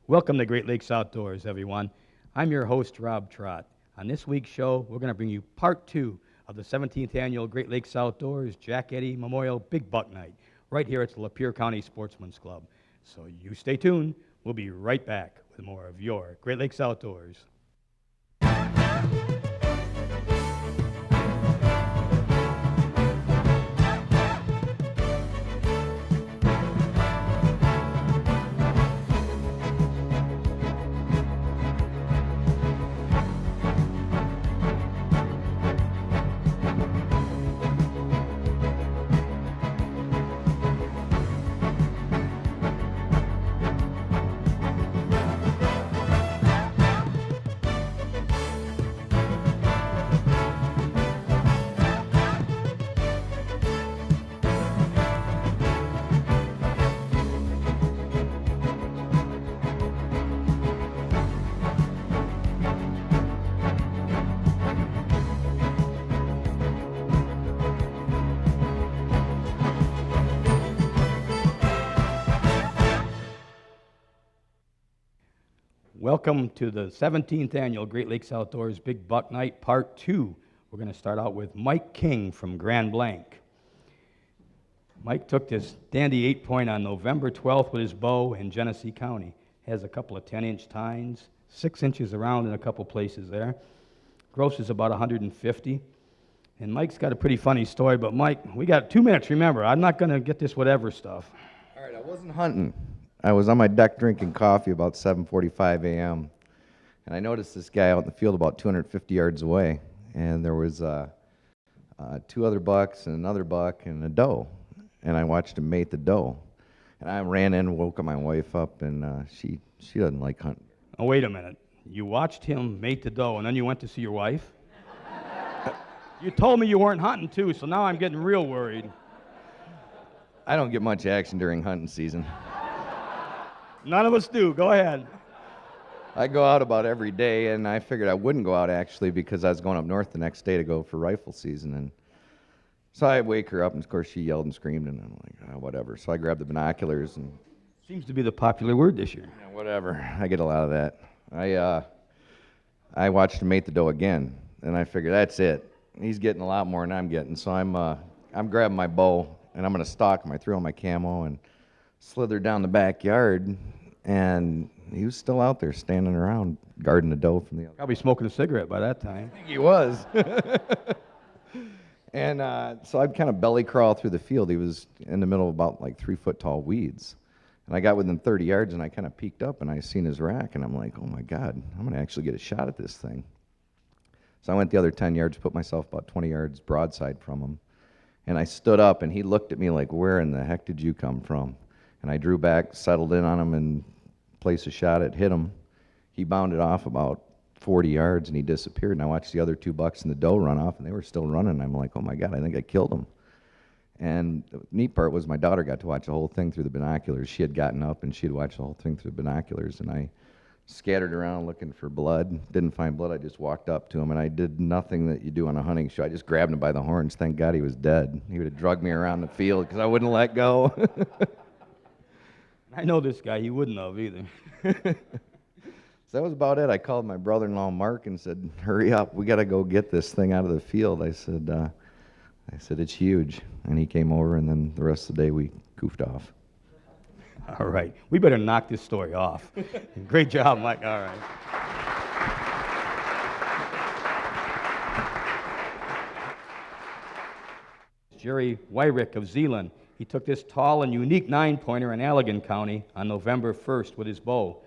Welcome to Great Lakes Outdoors, everyone. I'm your host, Rob Trott. On this week's show, we're going to bring you part 2 of the 17th Annual Great Lakes Outdoors Jack Eddy Memorial Big Buck Night, right here at the Lapeer County Sportsman's Club. So you stay tuned. We'll be right back with more of your Great Lakes Outdoors. Welcome to the 17th Annual Great Lakes Outdoors Big Buck Night, Part 2. We're going to start out with Mike King from Grand Blanc. Mike took this dandy 8-point on November 12th with his bow in Genesee County. Has a couple of 10-inch tines, 6 inches around in a couple places there. Gross is about 150. And Mike's got a pretty funny story, but Mike, we got 2 minutes, remember. I'm not going to get this whatever stuff. All right, I wasn't hunting. I was on my deck drinking coffee about 7:45 a.m., and I noticed this guy out in the field about 250 yards away, and there was 2 other bucks and another buck and a doe, and I watched him mate the doe. And I ran in, woke my wife up, and she doesn't like hunting. Oh, wait a minute. You watched him mate the doe, and then you went to see your wife? You told me you weren't hunting, too, so now I'm getting real worried. I don't get much action during hunting season. None of us do. Go ahead. I go out about every day, and I figured I wouldn't go out actually because I was going up north the next day to go for rifle season. And so I wake her up, and of course she yelled and screamed, and I'm like, whatever. So I grabbed the binoculars and Seems to be the popular word this year. whatever. I get a lot of that. I watched him mate the doe again, and I figured that's it. He's getting a lot more than I'm getting. So I'm grabbing my bow, and I'm going to stalk him. I threw on my camo and slithered down the backyard, and he was still out there standing around guarding the doe from the other. Probably smoking a cigarette by that time. I think he was. And so I'd kind of belly crawl through the field. He was in the middle of about like 3-foot tall weeds. And I got within 30 yards, and I kind of peeked up, and I seen his rack, and I'm like, oh my God, I'm going to actually get a shot at this thing. So I went the other 10 yards, put myself about 20 yards broadside from him, and I stood up, and he looked at me like, where in the heck did you come from? And I drew back, settled in on him, and placed a shot. It hit him. He bounded off about 40 yards, and he disappeared. And I watched the other 2 bucks and the doe run off, and they were still running. I'm like, oh my God, I think I killed him. And the neat part was my daughter got to watch the whole thing through the binoculars. She had gotten up, and she had watched the whole thing through the binoculars. And I scattered around looking for blood. Didn't find blood. I just walked up to him, and I did nothing that you do on a hunting show. I just grabbed him by the horns. Thank God he was dead. He would have drugged me around the field because I wouldn't let go. I know this guy. He wouldn't have either. So that was about it. I called my brother-in-law Mark and said, hurry up, we got to go get this thing out of the field. I said, it's huge. And he came over, and then the rest of the day we goofed off. All right. We better knock this story off. Great job, Mike. All right. Jerry Wyrick of Zeeland. He took this tall and unique 9-pointer in Allegan County on November 1st with his bow.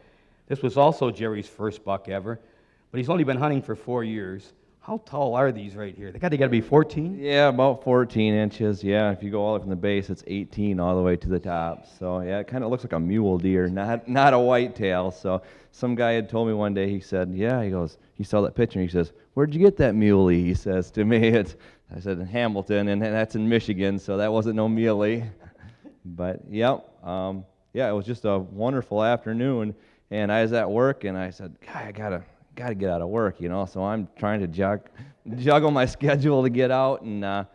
This was also Jerry's first buck ever, but he's only been hunting for 4 years. How tall are these right here? They got to be 14? Yeah, about 14 inches. Yeah, if you go all the way from the base, it's 18 all the way to the top. So yeah, it kind of looks like a mule deer, not a whitetail. So some guy had told me one day, he said, yeah, he goes, he saw that picture, and he says, where'd you get that muley? He says to me, I said, in Hamilton, and that's in Michigan, so that wasn't no muley. But yep, yeah, it was just a wonderful afternoon, and I was at work, and I said, God, I gotta get out of work, you know. So I'm trying to juggle my schedule to get out, and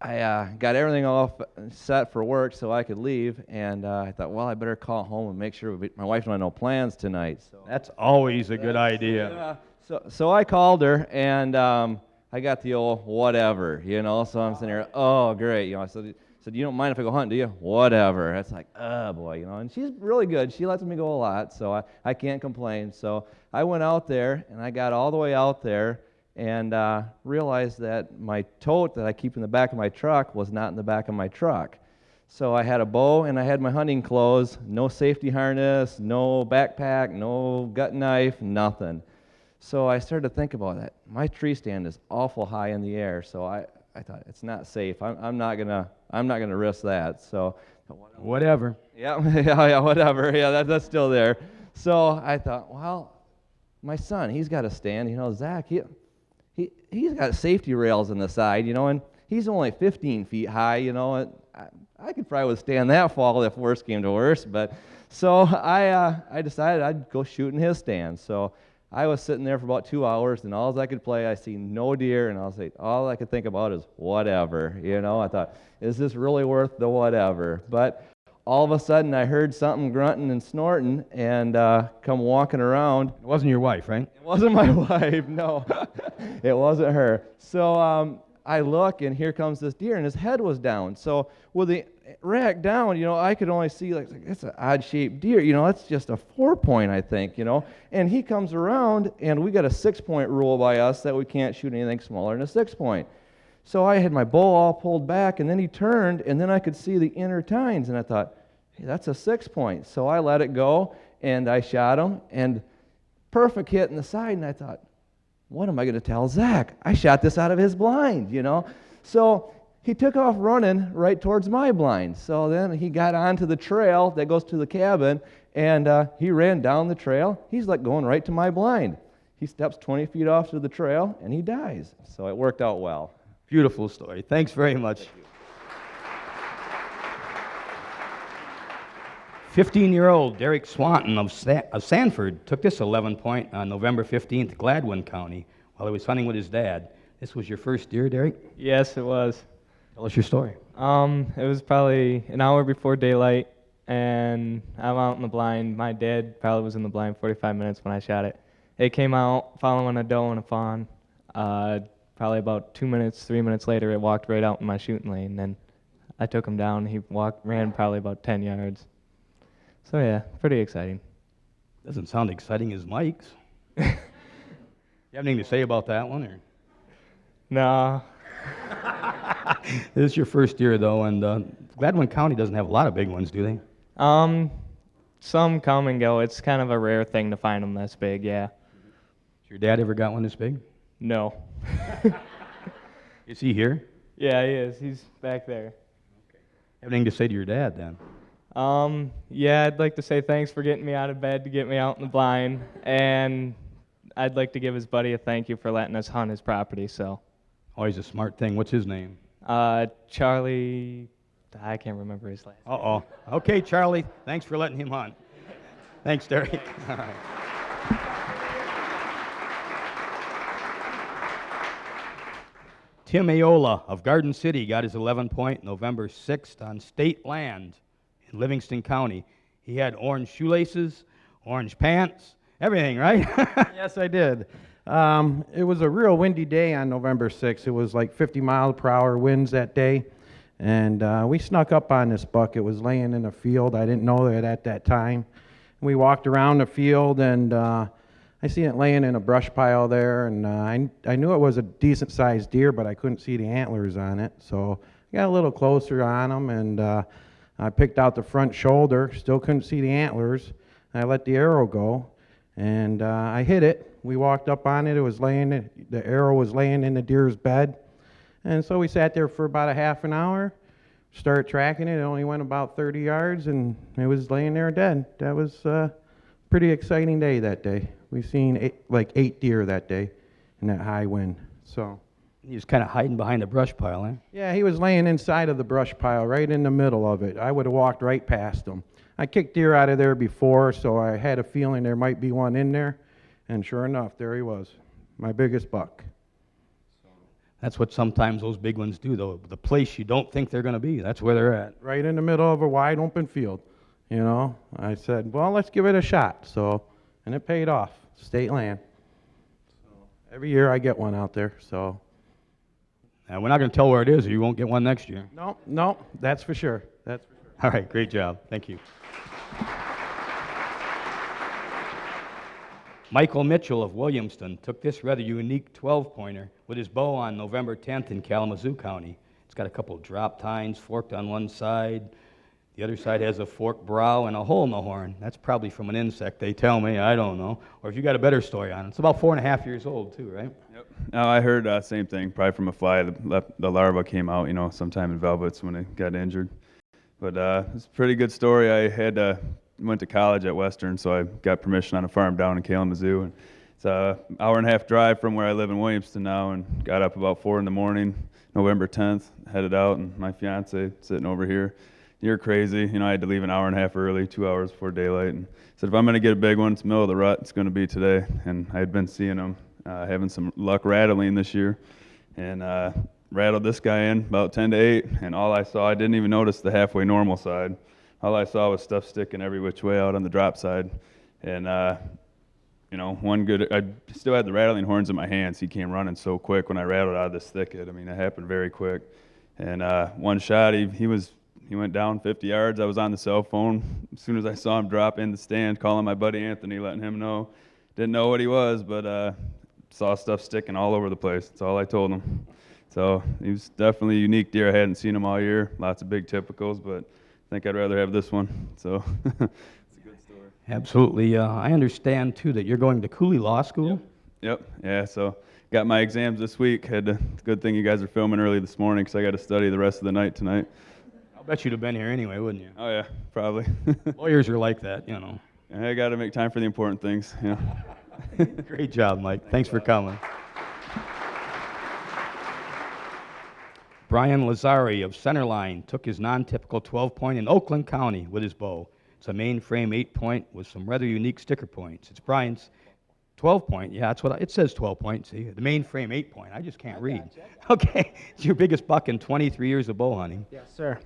I got everything all set for work so I could leave, and I thought, well, I better call home and make sure my wife don't have no plans tonight. So That's always a good idea. yeah. So I called her, and I got the old whatever, So I'm sitting there, oh, great, I said, you don't mind if I go hunting, do you? Whatever. It's like, oh boy, And she's really good. She lets me go a lot, so I can't complain. So I went out there, and I got all the way out there, and realized that my tote that I keep in the back of my truck was not in the back of my truck. So I had a bow and I had my hunting clothes, no safety harness, no backpack, no gut knife, nothing. So I started to think about that. My tree stand is awful high in the air, so I thought it's not safe. I'm not gonna risk that. So Whatever. yeah, yeah, whatever. Yeah, that's still there. So I thought, well, my son, he's got a stand. Zach, he's got safety rails on the side, and he's only 15 feet high, I could probably withstand that fall if worse came to worse. But so I decided I'd go shoot in his stand. So I was sitting there for about 2 hours, and all I could play, I see no deer, and all I could think about is whatever. I thought, is this really worth the whatever? But all of a sudden, I heard something grunting and snorting, and come walking around. It wasn't your wife, right? It wasn't my wife, no. It wasn't her. So I look, and here comes this deer, and his head was down. So with the rack down, I could only see, it's an odd-shaped deer. That's just a 4-point, I think, And he comes around, and we got a 6-point rule by us that we can't shoot anything smaller than a 6-point. So I had my bow all pulled back, and then he turned, and then I could see the inner tines, and I thought, hey, that's a 6-point. So I let it go, and I shot him, and perfect hit in the side, and I thought, what am I going to tell Zach? I shot this out of his blind, So he took off running right towards my blind. So then he got onto the trail that goes to the cabin, and he ran down the trail. He's going right to my blind. He steps 20 feet off to the trail, and he dies. So it worked out well. Beautiful story. Thanks very much. 15-year-old Derek Swanton of Sanford took this 11-point on November 15th, Gladwin County, while he was hunting with his dad. This was your first deer, Derek? Yes, it was. Tell us your story. It was probably an hour before daylight, and I'm out in the blind. My dad probably was in the blind 45 minutes when I shot it. It came out following a doe and a fawn. Probably about 2 minutes, 3 minutes later, it walked right out in my shooting lane. And I took him down. He ran probably about 10 yards. So yeah, pretty exciting. Doesn't sound exciting as Mike's. You have anything to say about that one, or? No. This is your first deer, though, and Gladwin County doesn't have a lot of big ones, do they? Some come and go. It's kind of a rare thing to find them this big, yeah. Has your dad ever got one this big? No. Is he here? Yeah, he is. He's back there. Have anything to say to your dad, then? Yeah, I'd like to say thanks for getting me out of bed to get me out in the blind, and I'd like to give his buddy a thank you for letting us hunt his property, so. Always a smart thing. What's his name? Charlie, I can't remember his last name. Uh-oh. Okay, Charlie, thanks for letting him hunt. Thanks, Derek. All right. Tim Aola of Garden City got his 11-point November 6th on state land in Livingston County. He had orange shoelaces, orange pants, everything, right? Yes, I did. It was a real windy day on November 6th. It was like 50-mile-per-hour winds that day. And we snuck up on this buck. It was laying in a field. I didn't know it at that time. We walked around the field, and I seen it laying in a brush pile there. And I knew it was a decent-sized deer, but I couldn't see the antlers on it. So I got a little closer on him, and I picked out the front shoulder. Still couldn't see the antlers. I let the arrow go, and I hit it. We walked up on it. It was laying. The arrow was laying in the deer's bed. And so we sat there for about a half an hour, started tracking it. It only went about 30 yards, and it was laying there dead. That was a pretty exciting day that day. We seen like 8 deer that day in that high wind. So He was kind of hiding behind a brush pile, eh? yeah, he was laying inside of the brush pile, right in the middle of it. I would have walked right past him. I kicked deer out of there before, so I had a feeling there might be one in there. And sure enough, there he was, my biggest buck. That's what sometimes those big ones do, though. The place you don't think they're going to be, that's where they're at. Right in the middle of a wide open field. You know, I said, well, let's give it a shot. So, and it paid off. State land. So every year I get one out there. So, And we're not going to tell where it is, or you won't get one next year. no, that's for sure. That's for sure. All right, great job. Thank you. Michael Mitchell of Williamston took this rather unique 12-pointer with his bow on November 10th in Kalamazoo County. It's got a couple drop tines forked on one side. The other side has a forked brow and a hole in the horn. That's probably from an insect, they tell me. I don't know. Or if you got a better story on it. It's about 4.5 years old, too, right? Yep. No, I heard same thing, probably from a fly. The larva came out, sometime in velvets when it got injured. But it's a pretty good story. I went to college at Western, so I got permission on a farm down in Kalamazoo. And it's an hour-and-a-half drive from where I live in Williamston now, and got up about 4 in the morning, November 10th, headed out, and my fiance sitting over here. You're crazy. I had to leave an hour and a half early, 2 hours before daylight, and said, if I'm going to get a big one, it's the middle of the rut, it's going to be today. And I had been seeing them, having some luck rattling this year, and rattled this guy in about 10 to 8, and all I saw, I didn't even notice the halfway normal side. All I saw was stuff sticking every which way out on the drop side. And, I still had the rattling horns in my hands. He came running so quick when I rattled out of this thicket. I mean, it happened very quick. And one shot, he went down 50 yards. I was on the cell phone. As soon as I saw him drop in the stand, calling my buddy Anthony, letting him know. Didn't know what he was, but saw stuff sticking all over the place. That's all I told him. So he was definitely a unique deer. I hadn't seen him all year. Lots of big typicals, but I think I'd rather have this one. So it's a good story. Absolutely. I understand, too, that you're going to Cooley Law School. Yep. Yeah, so got my exams this week. It's a good thing you guys are filming early this morning because I got to study the rest of the night tonight. I'll bet you'd have been here anyway, wouldn't you? Oh, yeah, probably. Lawyers are like that, I got to make time for the important things. Yeah. Great job, Mike. Thanks for coming. Brian Lazari of Centerline took his non-typical 12-point in Oakland County with his bow. It's a mainframe 8-point with some rather unique sticker points. It's Brian's 12-point. Yeah, that's what it says 12-point. See, the mainframe 8-point. I just can't read. Okay, it's your biggest buck in 23 years of bow hunting. Yes, sir.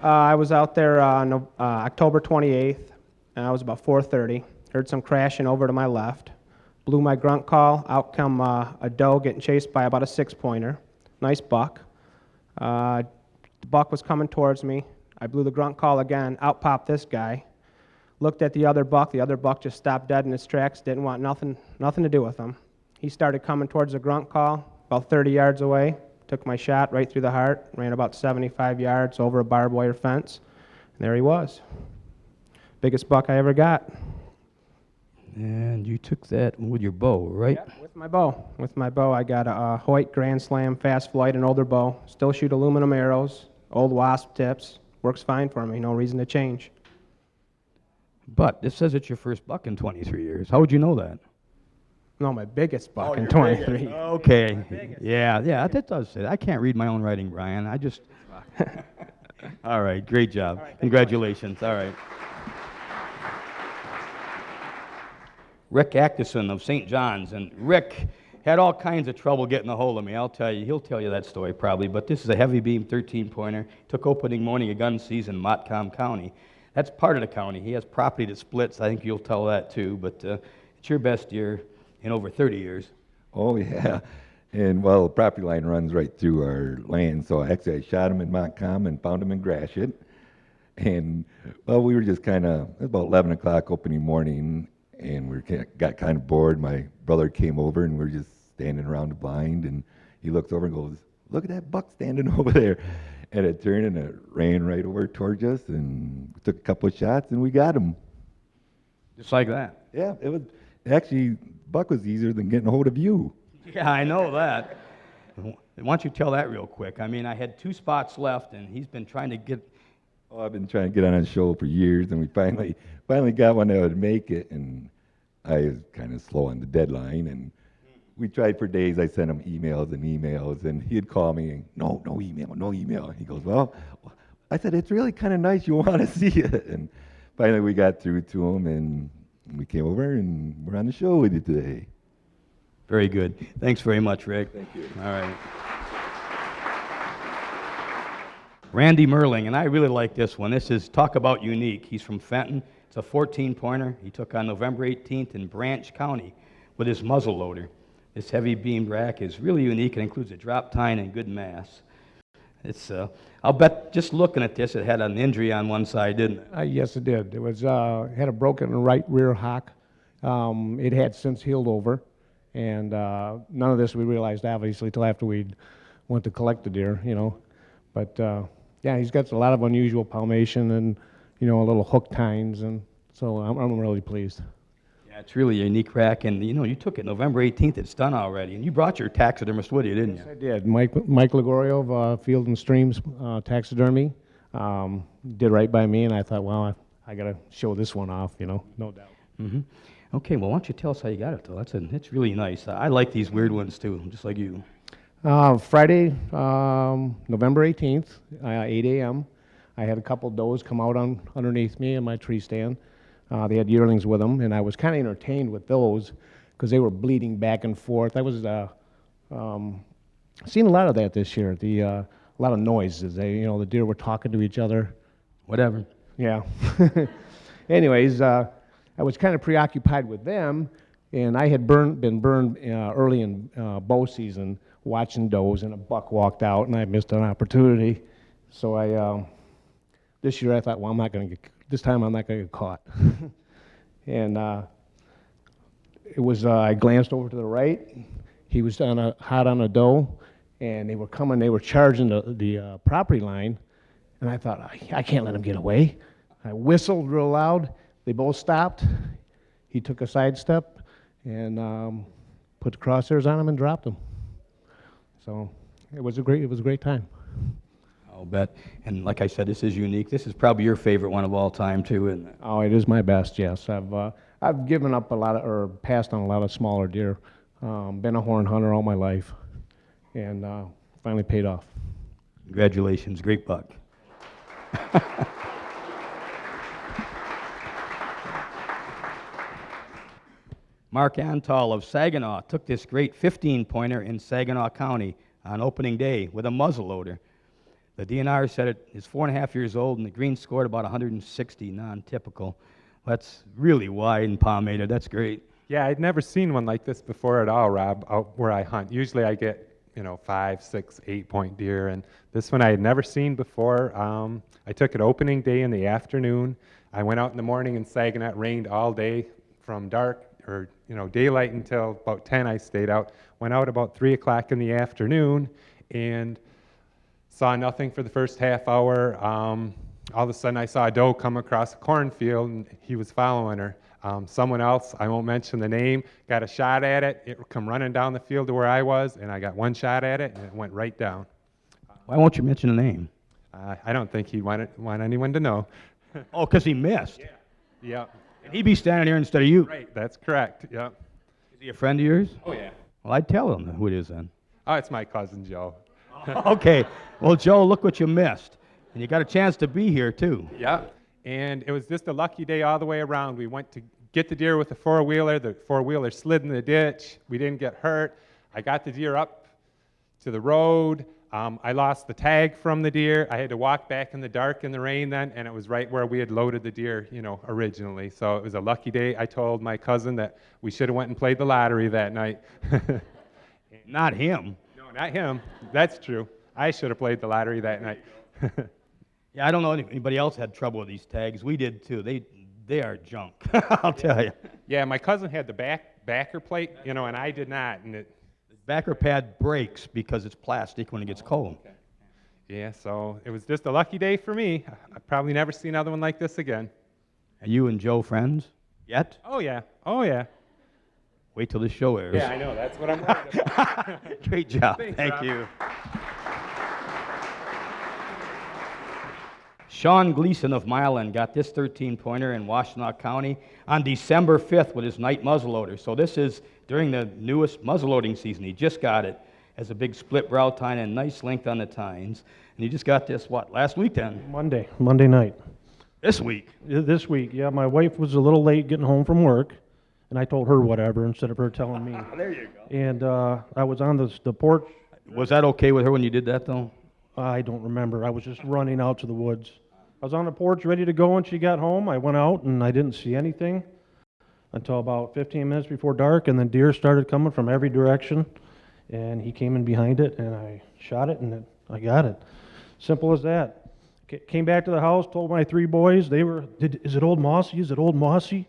I was out there on October 28th, and I was about 4:30. Heard some crashing over to my left. Blew my grunt call. Out come a doe getting chased by about a 6-pointer. Nice buck. The buck was coming towards me. I blew the grunt call again. Out popped this guy. Looked at the other buck. The other buck just stopped dead in his tracks. Didn't want nothing to do with him. He started coming towards the grunt call, about 30 yards away. Took my shot right through the heart. Ran about 75 yards over a barbed wire fence. And there he was. Biggest buck I ever got. And you took that with your bow, right? Yeah, with my bow. With my bow, I got a Hoyt Grand Slam Fast Flight, an older bow. Still shoot aluminum arrows, old wasp tips. Works fine for me. No reason to change. But this says it's your first buck in 23 years. How would you know that? No, my biggest buck in 23. Okay. Yeah, that does say that. I can't read my own writing, Brian. I just... All right, great job. Congratulations. All right. Rick Actison of St. John's. And Rick had all kinds of trouble getting a hold of me. I'll tell you. He'll tell you that story probably. But this is a heavy beam 13-pointer. Took opening morning of gun season in Montcalm County. That's part of the county. He has property that splits. I think you'll tell that too. But it's your best year in over 30 years. Oh, yeah. And, well, the property line runs right through our land. So actually I shot him in Montcalm and found him in Gratiot. And, well, we were just kind of, it was about 11 o'clock opening morning, and we got kind of bored. My brother came over, and we were just standing around the blind, and he looks over and goes, look at that buck standing over there. And it turned, and it ran right over towards us, and we took a couple of shots, and we got him. Just like that. Yeah, it was, actually, buck was easier than getting a hold of you. Yeah, I know that. Why don't you tell that real quick? I mean, I had 2 spots left, and he's been trying to get... Oh, I've been trying to get on a show for years, and we finally got one that would make it, and I was kind of slow on the deadline, and we tried for days. I sent him emails, and he'd call me, and no email. He goes, well, I said, it's really kind of nice. You want to see it. And finally we got through to him, and we came over, and we're on the show with you today. Very good. Thanks very much, Rick. Thank you. All right. Randy Merling, and I really like this one. This is, talk about unique. He's from Fenton. It's a 14-pointer. He took on November 18th in Branch County with his muzzle loader. This heavy beam rack is really unique and includes a drop tine and good mass. It's, I'll bet just looking at this, it had an injury on one side, didn't it? Yes, it did. It was had a broken right rear hock. It had since healed over, and none of this we realized obviously till after we went to collect the deer, you know. But yeah, he's got a lot of unusual palmation and a little hook tines, and so I'm really pleased. Yeah, it's really a unique rack, and you took it November 18th. It's done already, and you brought your taxidermist with you, didn't you? Yes, I did. Mike Ligorio of Field and Streams Taxidermy did right by me, and I thought, well, I got to show this one off, no doubt. Mm-hmm. Okay, well, why don't you tell us how you got it, though? It's really nice. I like these weird ones, too, just like you. Friday, November 18th, 8 a.m., I had a couple does come out underneath me in my tree stand. They had yearlings with them, and I was kind of entertained with those because they were bleeding back and forth. I was seeing a lot of that this year. A lot of noises. The deer were talking to each other. Whatever. Yeah. Anyways, I was kind of preoccupied with them, and I had been burned early in bow season watching does, and a buck walked out, and I missed an opportunity. So this year I thought, well, this time I'm not going to get caught. And it was, I glanced over to the right. He was hot on a doe, and they were charging the property line, and I thought, I can't let him get away. I whistled real loud. They both stopped. He took a sidestep and put the crosshairs on him and dropped him. So it was a great time. I'll bet. And like I said, this is unique. This is probably your favorite one of all time, too, isn't it? Oh, it is my best, yes. I've given up or passed on a lot of smaller deer. Been a horn hunter all my life, and finally paid off. Congratulations. Great buck. Mark Antal of Saginaw took this great 15-pointer in Saginaw County on opening day with a muzzle loader. The DNR said it is 4.5 years old, and the green scored about 160, non-typical. That's really wide and palmated. That's great. Yeah, I'd never seen one like this before at all, Rob, out where I hunt. Usually I get, 5, 6, 8-point deer, and this one I had never seen before. I took it opening day in the afternoon. I went out in the morning in Saginaw. It rained all day from dark or daylight until about 10. I stayed out. Went out about 3 o'clock in the afternoon, and saw nothing for the first half hour. All of a sudden, I saw a doe come across a cornfield, and he was following her. Someone else, I won't mention the name, got a shot at it. It come running down the field to where I was, and I got one shot at it, and it went right down. Why won't you mention the name? I don't think he'd want anyone to know. Oh, because he missed. Yeah. And he'd be standing here instead of you. Right, that's correct. Yep. Is he a friend of yours? Oh, yeah. Well, I'd tell him who it is then. Oh, it's my cousin Joe. Okay. Well, Joe, look what you missed. And you got a chance to be here, too. Yeah. And it was just a lucky day all the way around. We went to get the deer with the four-wheeler. The four-wheeler slid in the ditch. We didn't get hurt. I got the deer up to the road. I lost the tag from the deer. I had to walk back in the dark in the rain then, and it was right where we had loaded the deer, originally. So it was a lucky day. I told my cousin that we should have went and played the lottery that night. Not him. No, not him. That's true. I should have played the lottery that night. Yeah, I don't know if anybody else had trouble with these tags. We did, too. They are junk, I'll tell you. Yeah, my cousin had the backer plate, and I did not. And The backer pad breaks because it's plastic when it gets cold. Okay. Yeah, so it was just a lucky day for me. I'll probably never see another one like this again. Are you and Joe friends yet? Oh, yeah. Oh, yeah. Wait till the show airs. Yeah, I know. That's what I'm worried about. Great job. Thanks, Thank Rob. you. Sean Gleason of Milan got this 13-pointer in Washtenaw County on December 5th with his night muzzleloader. So this is during the newest muzzleloading season. He just got it as a big split brow tine and nice length on the tines. And he just got this, last week then? Monday night. This week? This week, yeah. My wife was a little late getting home from work, and I told her whatever instead of her telling me. There you go. And I was on the porch. Was that okay with her when you did that, though? I don't remember. I was just running out to the woods. I was on the porch ready to go when she got home. I went out and I didn't see anything until about 15 minutes before dark, and then deer started coming from every direction, and he came in behind it, and I shot it, and I got it. Simple as that. Came back to the house, told my 3 boys. They were, is it old Mossy? Is it old Mossy?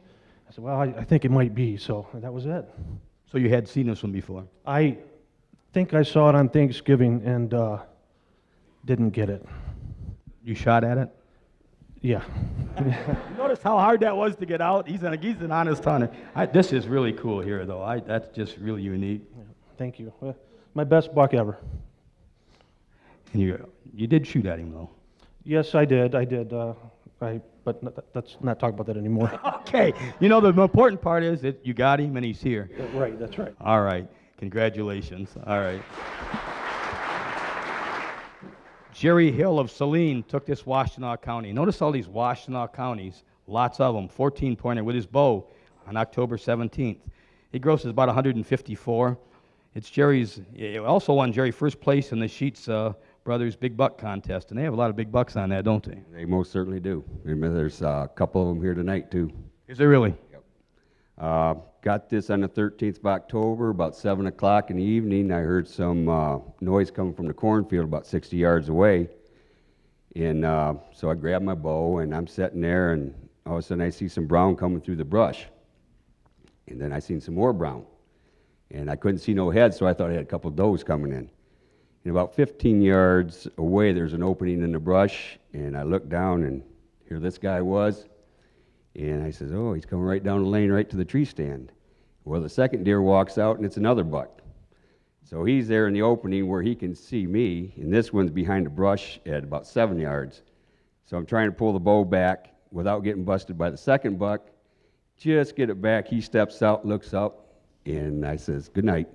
I said, well, I think it might be, so that was it. So you had seen this one before? I think I saw it on Thanksgiving and didn't get it. You shot at it? Yeah. You notice how hard that was to get out? He's an honest hunter. This is really cool here, though. That's just really unique. Yeah, thank you. My best buck ever. And you did shoot at him, though. Yes, I did. But let's not talk about that anymore. Okay. You know, the important part is that you got him and he's here. Right, that's right. All right. Congratulations. All right. Jerry Hill of Saline took this Washtenaw County. Notice all these Washtenaw counties, lots of them, 14-pointer with his bow on October 17th. He grosses about 154. It's Jerry's, it also won Jerry first place in the Sheets Brothers Big Buck contest, and they have a lot of big bucks on that, don't they? They most certainly do. Remember, there's a couple of them here tonight, too. Is there really? Got this on the 13th of October, about 7 o'clock in the evening. I heard some noise coming from the cornfield about 60 yards away. And so I grabbed my bow, and I'm sitting there, and all of a sudden I see some brown coming through the brush. And then I seen some more brown. And I couldn't see no head, so I thought I had a couple of does coming in. And about 15 yards away, there's an opening in the brush, and I looked down, and here this guy was. And I says, oh, he's coming right down the lane right to the tree stand. Well, the second deer walks out, and it's another buck. So he's there in the opening where he can see me, and this one's behind the brush at about 7 yards. So I'm trying to pull the bow back without getting busted by the second buck. Just get it back. He steps out, looks up, and I says, good night.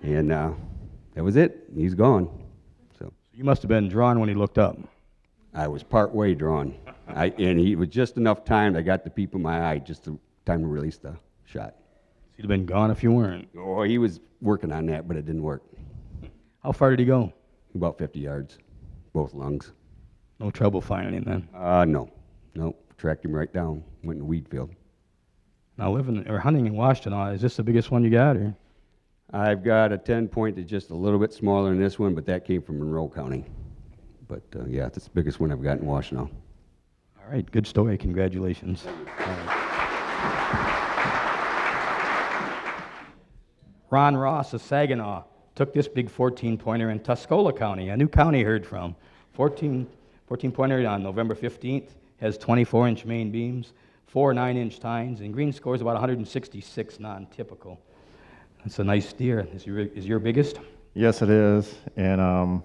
And that was it. He's gone. So You must have been drawn when he looked up. I was part way drawn. And he was just enough time. I got the peep in my eye, just the time to release the shot. He'd have been gone if you weren't. Oh, he was working on that, but it didn't work. How far did he go? About 50 yards, both lungs. No trouble finding him then. No, tracked him right down. Went in the weed field. Now living or hunting in Washtenaw, is this the biggest one you got, or? I've got a 10-point that's just a little bit smaller than this one, but that came from Monroe County. But yeah, that's the biggest one I've got in Washtenaw. All right, good story. Congratulations. Ron Ross of Saginaw took this big 14-pointer in Tuscola County, a new county heard from. 14-pointer on November 15th, has 24-inch main beams, 4 9-inch tines, and green scores about 166 non-typical. That's a nice deer. Is your biggest? Yes, it is, and I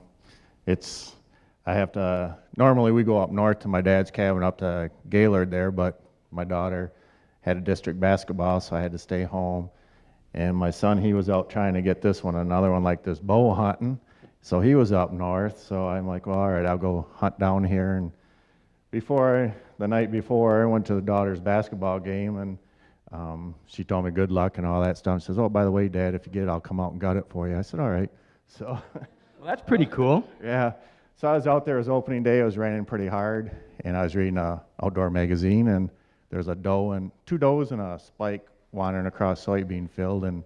have to, normally we go up north to my dad's cabin up to Gaylord there, but my daughter had a district basketball, so I had to stay home. And my son, he was out trying to get this one, another one like this, bow hunting. So he was up north, so I'm like, well, all right, I'll go hunt down here. And the night before, I went to the daughter's basketball game, and she told me good luck and all that stuff. She says, oh, by the way, Dad, if you get it, I'll come out and gut it for you. I said, all right. So, Well, that's pretty cool. yeah. So I was out there, it was opening day, it was raining pretty hard, and I was reading an outdoor magazine, and there's a doe and 2 does and a spike wandering across soybean field, and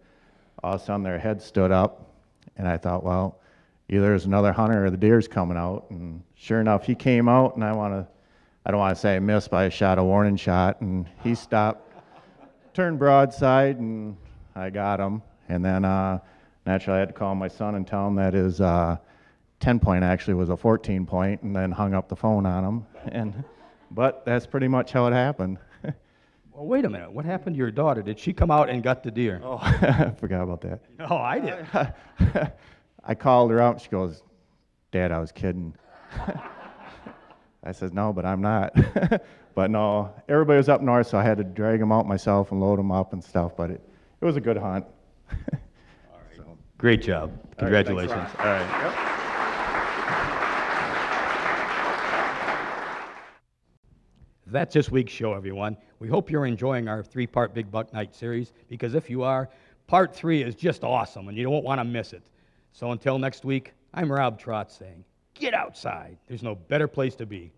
all of a sudden their heads stood up, and I thought, well, either there's another hunter or the deer's coming out, and sure enough, he came out, and I don't want to say I missed, but I shot a warning shot, and he stopped, turned broadside, and I got him, and then naturally I had to call my son and tell him that his 10-point actually was a 14-point, and then hung up the phone on him, but that's pretty much how it happened. Well, wait a minute. What happened to your daughter? Did she come out and gut the deer? Oh, I forgot about that. No, I did. I called her out, and she goes, Dad, I was kidding. I said, no, but I'm not. But no, everybody was up north, so I had to drag them out myself and load them up and stuff, but it was a good hunt. All right. So, great job. Congratulations. All right. Yep. That's this week's show, everyone. We hope you're enjoying our 3-part Big Buck Nite series, because if you are, part 3 is just awesome, and you don't want to miss it. So until next week, I'm Rob Trotz saying, get outside. There's no better place to be.